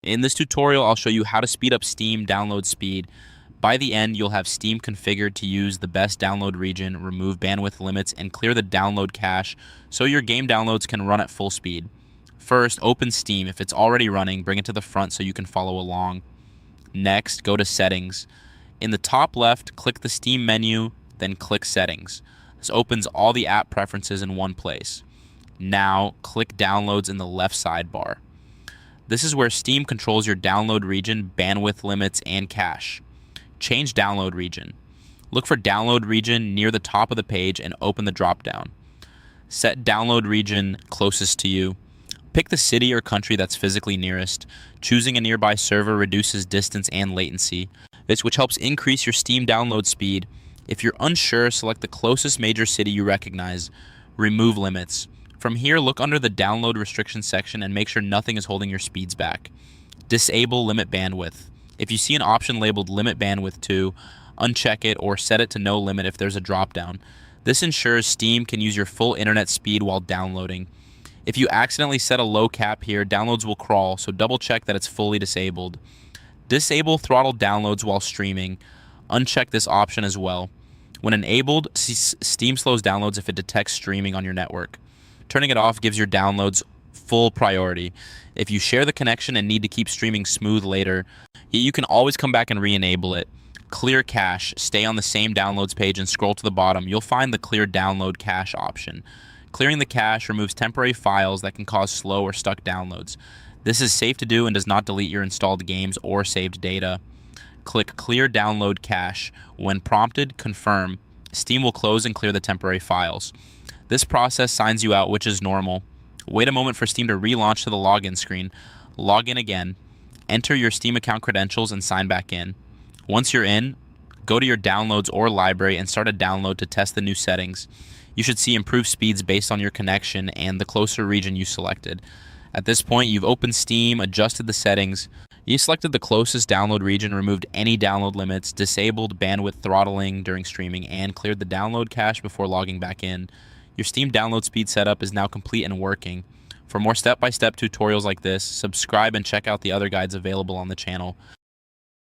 In this tutorial, I'll show you how to speed up Steam download speed. By the end, you'll have Steam configured to use the best download region, remove bandwidth limits, and clear the download cache so your game downloads can run at full speed. First, open Steam. If it's already running, bring it to the front so you can follow along. Next, go to Settings. In the top left, click the Steam menu, then click Settings. This opens all the app preferences in one place. Now, click Downloads in the left sidebar. This is where Steam controls your download region, bandwidth limits, and cache. Change download region. Look for download region near the top of the page and open the dropdown. Set download region closest to you. Pick the city or country that's physically nearest. Choosing a nearby server reduces distance and latency, which helps increase your Steam download speed. If you're unsure, select the closest major city you recognize. Remove limits. From here, look under the download restriction section and make sure nothing is holding your speeds back. Disable limit bandwidth. If you see an option labeled limit bandwidth to, uncheck it or set it to no limit if there's a dropdown. This ensures Steam can use your full internet speed while downloading. If you accidentally set a low cap here, downloads will crawl, so double check that it's fully disabled. Disable throttle downloads while streaming. Uncheck this option as well. When enabled, Steam slows downloads if it detects streaming on your network. Turning it off gives your downloads full priority. If you share the connection and need to keep streaming smooth later, you can always come back and re-enable it. Clear cache. Stay on the same downloads page and scroll to the bottom. You'll find the clear download cache option. Clearing the cache removes temporary files that can cause slow or stuck downloads. This is safe to do and does not delete your installed games or saved data. Click Clear Download Cache. When prompted, confirm. Steam will close and clear the temporary files. This process signs you out, which is normal. Wait a moment for Steam to relaunch to the login screen. Log in again. Enter your Steam account credentials and sign back in. Once you're in, go to your downloads or library and start a download to test the new settings. You should see improved speeds based on your connection and the closer region you selected. At this point, you've opened Steam, adjusted the settings. You selected the closest download region, removed any download limits, disabled bandwidth throttling during streaming, and cleared the download cache before logging back in. Your Steam download speed setup is now complete and working. For more step-by-step tutorials like this, subscribe and check out the other guides available on the channel.